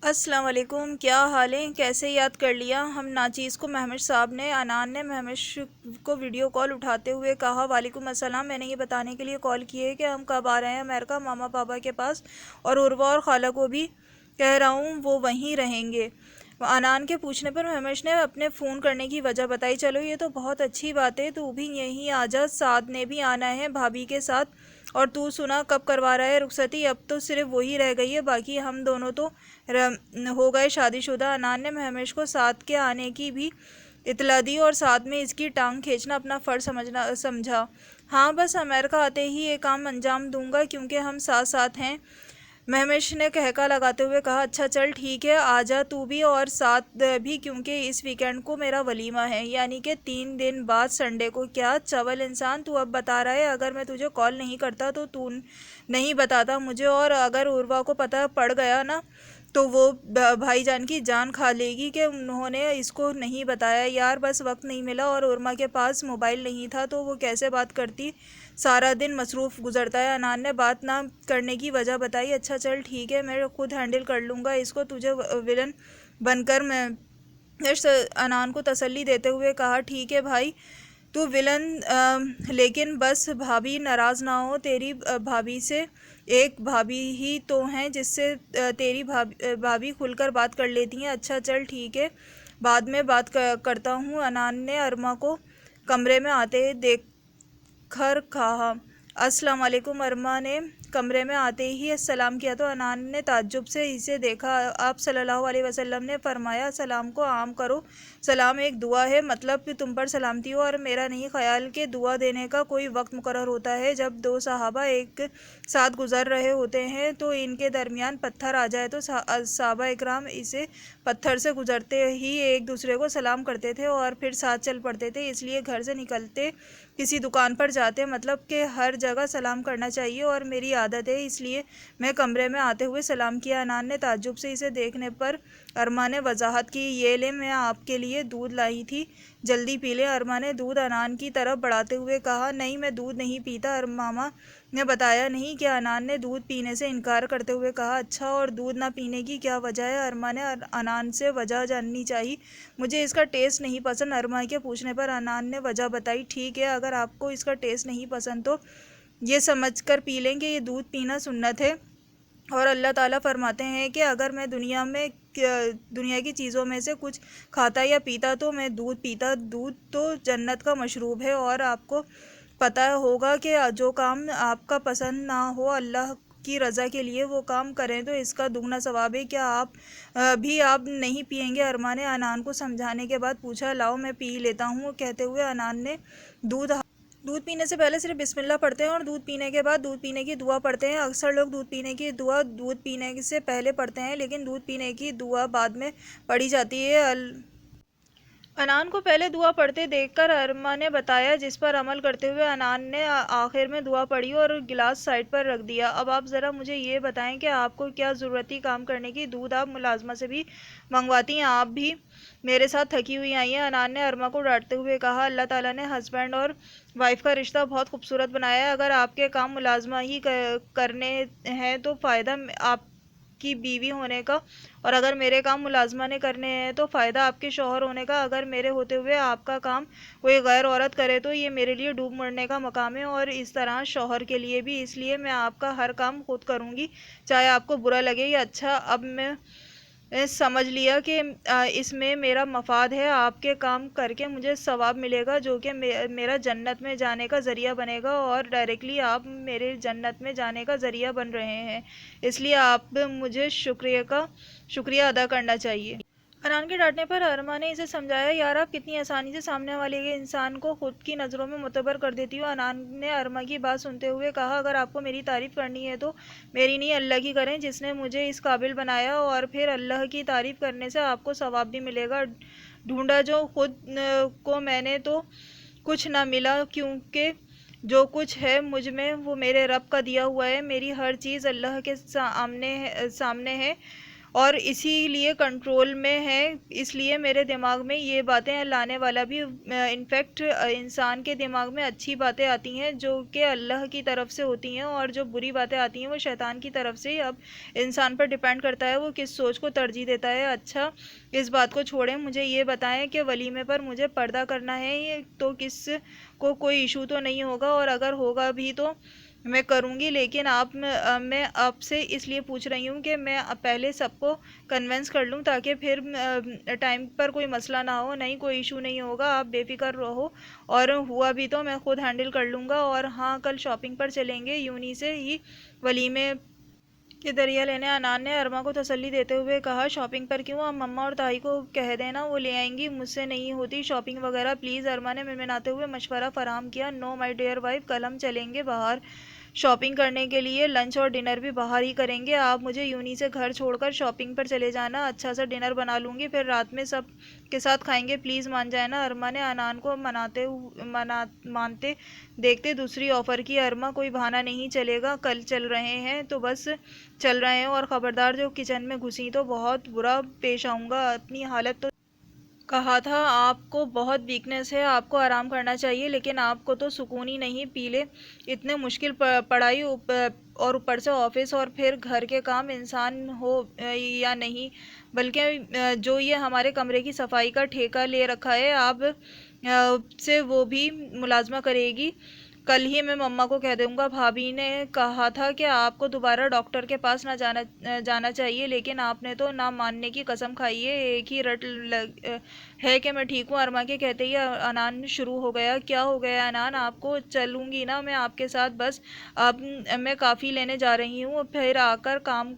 السلام علیکم، کیا حال ہے؟ کیسے یاد کر لیا؟ ہم ناچیز کو مہمش صاحب نے انان نے مہمش کو ویڈیو کال اٹھاتے ہوئے کہا، وعلیکم السلام، میں نے یہ بتانے کے لیے کال کی ہے کہ ہم کب آ رہے ہیں امریکہ ماما پاپا کے پاس، اور عروہ اور خالہ کو بھی کہہ رہا ہوں وہ وہیں رہیں گے۔ انان کے پوچھنے پر مہمش نے اپنے فون کرنے کی وجہ بتائی۔ چلو یہ تو بہت اچھی بات ہے، تو بھی یہیں آ جا، سعد نے بھی آنا ہے بھابھی کے ساتھ۔ اور تو سنا کب کروا رہا ہے رخصتی؟ اب تو صرف وہی رہ گئی ہے، باقی ہم دونوں تو ہو گئے شادی شدہ۔ انان نے مہمش کو سعد کے آنے کی بھی اطلاع دی اور ساتھ میں اس کی ٹانگ کھینچنا اپنا فرض سمجھا۔ ہاں، بس امریکہ آتے ہی یہ کام انجام دوں گا کیونکہ ہم ساتھ ساتھ ہیں، مہمش نے کہکا لگاتے ہوئے کہا۔ اچھا چل ٹھیک ہے، آ جا تو بھی اور ساتھ بھی، کیونکہ اس ویکینڈ کو میرا ولیمہ ہے، یعنی کہ 3 دن بعد سنڈے کو۔ کیا چول انسان، تو اب بتا رہا ہے اگر میں تجھے کال نہیں کرتا تو نہیں بتاتا مجھے، اور اگر عروہ کو پتہ پڑ گیا نا تو وہ بھائی جان کی جان کھا لے گی کہ انہوں نے اس کو نہیں بتایا۔ یار بس وقت نہیں ملا اور عروہ کے پاس موبائل نہیں تھا تو وہ کیسے بات کرتی، سارا دن مصروف گزرتا ہے۔ انان نے بات نہ کرنے کی وجہ بتائی۔ اچھا چل ٹھیک ہے، میں خود ہینڈل کر لوں گا اس کو، تجھے ولن بن کر میں انان کو تسلی دیتے ہوئے کہا۔ ٹھیک ہے بھائی، تو ولن، لیکن بس بھابھی ناراض نہ ہو، تیری بھابھی سے ایک بھابھی ہی تو ہیں جس سے تیری بھابھی کھل کر بات کر لیتی ہیں۔ اچھا چل ٹھیک ہے، بعد میں بات کرتا ہوں۔ انان نے ارما کو کمرے میں آتے دیکھ کر کہا۔ السلام علیکم۔ ارما نے کمرے میں آتے ہی سلام کیا تو انان نے تعجب سے اسے دیکھا۔ آپ صلی اللہ علیہ وسلم نے فرمایا، سلام کو عام کرو، سلام ایک دعا ہے، مطلب کہ تم پر سلامتی ہو، اور میرا نہیں خیال کہ دعا دینے کا کوئی وقت مقرر ہوتا ہے۔ جب دو صحابہ ایک ساتھ گزر رہے ہوتے ہیں تو ان کے درمیان پتھر آ جائے تو صحابہ اکرام اسے پتھر سے گزرتے ہی ایک دوسرے کو سلام کرتے تھے اور پھر ساتھ چل پڑتے تھے۔ اس لیے گھر سے نکلتے، کسی دکان پر جاتے، مطلب کہ ہر جگہ سلام کرنا چاہیے اور میری عادت ہے، اس لیے میں کمرے میں آتے ہوئے سلام کیا۔ انان نے تعجب سے اسے دیکھنے پر ارما نے وضاحت کی، یہ لے میں آپ کے لیے دودھ لائی تھی، جلدی پی لیں۔ ارما نے دودھ انان کی طرف بڑھاتے ہوئے کہا، نہیں میں دودھ نہیں پیتا، ماما نے بتایا نہیں کہ؟ انان نے دودھ پینے سے انکار کرتے ہوئے کہا۔ اچھا، اور دودھ نہ پینے کی کیا وجہ ہے؟ ارما نے انان سے وجہ جاننی چاہی۔ مجھے اس کا ٹیسٹ نہیں پسند۔ ارما کے پوچھنے پر انان نے وجہ بتائی۔ ٹھیک ہے، اگر آپ کو اس کا ٹیسٹ نہیں پسند تو یہ سمجھ کر پی لیں کہ یہ دودھ پینا سنت ہے، اور اللہ تعالیٰ فرماتے ہیں کہ اگر میں دنیا کی چیزوں میں سے کچھ کھاتا یا پیتا تو میں دودھ پیتا۔ دودھ تو جنت کا مشروب ہے، اور آپ کو پتہ ہوگا کہ جو کام آپ کا پسند نہ ہو اللہ کی رضا کے لیے وہ کام کریں تو اس کا دگنا ثواب ہے۔ کیا آپ نہیں پیئیں گے؟ ارما نے انان کو سمجھانے کے بعد پوچھا۔ لاؤ میں پی لیتا ہوں، کہتے ہوئے انان نے دودھ پینے سے پہلے صرف بسم اللہ پڑھتے ہیں اور دودھ پینے کے بعد دودھ پینے کی دعا پڑھتے ہیں۔ اکثر لوگ دودھ پینے کی دعا دودھ پینے سے پہلے پڑھتے ہیں، لیکن دودھ پینے کی دعا بعد میں پڑھی جاتی ہے۔ انان کو پہلے دعا پڑھتے دیکھ کر ارما نے بتایا، جس پر عمل کرتے ہوئے انان نے آخر میں دعا پڑھی اور گلاس سائڈ پر رکھ دیا۔ اب آپ ذرا مجھے یہ بتائیں کہ آپ کو کیا ضرورت تھی کام کرنے کی؟ دودھ آپ ملازمہ سے بھی منگواتی ہیں، آپ بھی میرے ساتھ تھکی ہوئی آئی ہیں، انان نے ارما کو ڈانٹتے ہوئے کہا۔ اللہ تعالیٰ نے ہسبینڈ اور وائف کا رشتہ بہت خوبصورت بنایا ہے، اگر آپ کے کام ملازمہ ہی کرنے ہیں تو فائدہ آپ کی بیوی ہونے کا، اور اگر میرے کام ملازمہ نے کرنے ہیں تو فائدہ آپ کے شوہر ہونے کا۔ اگر میرے ہوتے ہوئے آپ کا کام کوئی غیر عورت کرے تو یہ میرے لیے ڈوب مرنے کا مقام ہے، اور اس طرح شوہر کے لیے بھی، اس لیے میں آپ کا ہر کام خود کروں گی، چاہے آپ کو برا لگے یا اچھا۔ اب میں سمجھ لیا کہ اس میں میرا مفاد ہے، آپ کے کام کر کے مجھے ثواب ملے گا جو کہ میرا جنت میں جانے کا ذریعہ بنے گا، اور ڈائریکٹلی آپ میرے جنت میں جانے کا ذریعہ بن رہے ہیں، اس لیے آپ مجھے شکریہ ادا کرنا چاہیے۔ انان کے ڈانٹنے پر ارما نے اسے سمجھایا، یار آپ کتنی آسانی سے سامنے والے انسان کو خود کی نظروں میں معتبر کر دیتی ہو۔ انان نے ارما کی بات سنتے ہوئے کہا، اگر آپ کو میری تعریف کرنی ہے تو میری نہیں اللہ کی کریں، جس نے مجھے اس قابل بنایا، اور پھر اللہ کی تعریف کرنے سے آپ کو ثواب بھی ملے گا۔ ڈھونڈا جو خود کو میں نے تو کچھ نہ ملا، کیونکہ جو کچھ ہے مجھ میں وہ میرے رب کا دیا ہوا ہے، میری ہر چیز اللہ کے سامنے ہے، اور اسی لیے کنٹرول میں ہے، اس لیے میرے دماغ میں یہ باتیں لانے والا بھی انفیکٹ انسان کے دماغ میں اچھی باتیں آتی ہیں جو کہ اللہ کی طرف سے ہوتی ہیں، اور جو بری باتیں آتی ہیں وہ شیطان کی طرف سے۔ اب انسان پر ڈیپینڈ کرتا ہے وہ کس سوچ کو ترجیح دیتا ہے۔ اچھا اس بات کو چھوڑیں، مجھے یہ بتائیں کہ ولیمے پر مجھے پردہ کرنا ہے تو کس کو کوئی ایشو تو نہیں ہوگا، اور اگر ہوگا بھی تو میں کروں گی، لیکن میں آپ سے اس لیے پوچھ رہی ہوں کہ میں پہلے سب کو کنونس کر لوں تاکہ پھر ٹائم پر کوئی مسئلہ نہ ہو۔ نہیں، کوئی ایشو نہیں ہوگا، آپ بے فکر رہو، اور ہوا بھی تو میں خود ہینڈل کر لوں گا۔ اور ہاں، کل شاپنگ پر چلیں گے، یونی سے ہی ولیمے کے دریا لینے۔ انان نے ارما کو تسلی دیتے ہوئے کہا، شاپنگ پر کیوں، آپ مما اور تائی کو کہہ دینا، وہ لے آئیں گی، مجھ سے نہیں ہوتی شاپنگ وغیرہ پلیز۔ ارما نے منمناتے ہوئے مشورہ فراہم کیا، نو مائی ڈیئر وائف، کل ہم چلیں گے باہر شاپنگ کرنے کے لیے، لنچ اور ڈنر بھی باہر ہی کریں گے۔ آپ مجھے یونی سے گھر چھوڑ کر شاپنگ پر چلے جانا، اچھا سا ڈنر بنا لوں گی، پھر رات میں سب کے ساتھ کھائیں گے، پلیز مان جائے نا۔ ارما نے انان کو مانتے دیکھتے دوسری آفر کی، ارما کوئی بہانہ نہیں چلے گا، کل چل رہے ہیں تو بس چل رہے ہیں، اور خبردار جو کچن میں گھسی تو بہت برا پیش آؤں گا، اپنی حالت تو کہا تھا آپ کو بہت ویکنس ہے، آپ کو آرام کرنا چاہیے، لیکن آپ کو تو سکون ہی نہیں، پیلے اتنے مشکل پڑھائی اور اوپر سے آفس اور پھر گھر کے کام، انسان ہو یا نہیں، بلکہ جو یہ ہمارے کمرے کی صفائی کا ٹھیکہ لے رکھا ہے آپ سے وہ بھی ملازمہ کرے گی۔ کل ہی میں مما کو کہہ دوں گا، بھابھی نے کہا تھا کہ آپ کو دوبارہ ڈاکٹر کے پاس نہ جانا چاہیے، لیکن آپ نے تو نہ ماننے کی قسم کھائی ہے، ایک ہی رٹ ہے کہ میں ٹھیک ہوں۔ ارما کے کہتے ہی انان شروع ہو گیا، کیا ہو گیا انان، آپ کو چلوں گی نا میں آپ کے ساتھ، بس اب میں کافی لینے جا رہی ہوں، پھر آ کر کام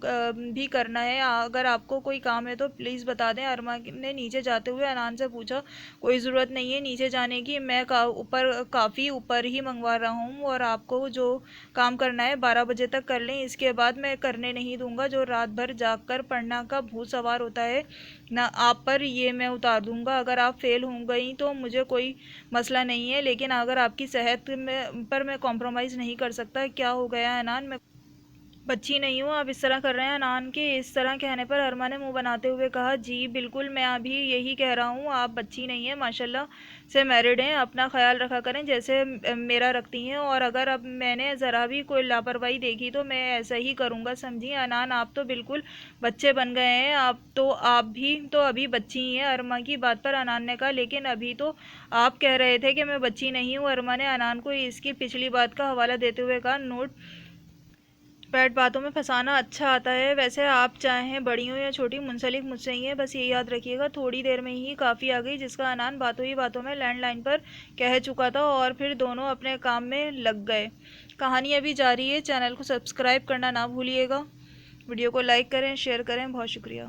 بھی کرنا ہے، اگر آپ کو کوئی کام ہے تو پلیز بتا دیں۔ ارما نے نیچے جاتے ہوئے انان سے پوچھا، کوئی ضرورت نہیں ہے نیچے جانے کی، میں کافی اوپر ہی منگوا رہا ہوں، اور آپ کو جو کام کرنا ہے 12 بجے تک کر لیں، اس کے بعد میں کرنے نہیں دوں گا، جو رات بھر جاگ کر پڑھنا کا بھوت سوار ہوتا ہے نہ آپ پر، یہ میں اتار دوں گا، اگر آپ فیل ہو گئی تو مجھے کوئی مسئلہ نہیں ہے، لیکن اگر آپ کی صحت پر میں کمپرومائز نہیں کر سکتا۔ کیا ہو گیا انان، میں بچی نہیں ہوں، آپ اس طرح کر رہے ہیں۔ انان کے اس طرح کہنے پر ارما نے منہ بناتے ہوئے کہا، جی بالکل، میں ابھی یہی کہہ رہا ہوں، آپ بچی نہیں ہیں، ماشاءاللہ سے میرڈ ہیں، اپنا خیال رکھا کریں جیسے میرا رکھتی ہیں، اور اگر اب میں نے ذرا بھی کوئی لاپرواہی دیکھی تو میں ایسا ہی کروں گا، سمجھی۔ انان آپ تو بالکل بچے بن گئے ہیں، آپ بھی تو ابھی بچی ہی ہیں۔ ارما کی بات پر انان نے کہا، لیکن ابھی تو آپ کہہ رہے تھے کہ میں بچی نہیں ہوں۔ ارما نے انان کو اس کی پچھلی بات کا حوالہ دیتے ہوئے کہا، نوٹ پیٹ باتوں میں پھنسانا اچھا آتا ہے، ویسے آپ چاہیں بڑی ہوں یا چھوٹی، منسلک مجھ سے ہی ہیں، بس یہ یاد رکھیے گا۔ تھوڑی دیر میں ہی کافی آ گئی، جس کا انان باتوں ہی باتوں میں لینڈ لائن پر کہہ چکا تھا، اور پھر دونوں اپنے کام میں لگ گئے۔ کہانی ابھی جاری ہے، چینل کو سبسکرائب کرنا نہ بھولیے گا، ویڈیو کو لائک کریں، شیئر کریں، بہت شکریہ۔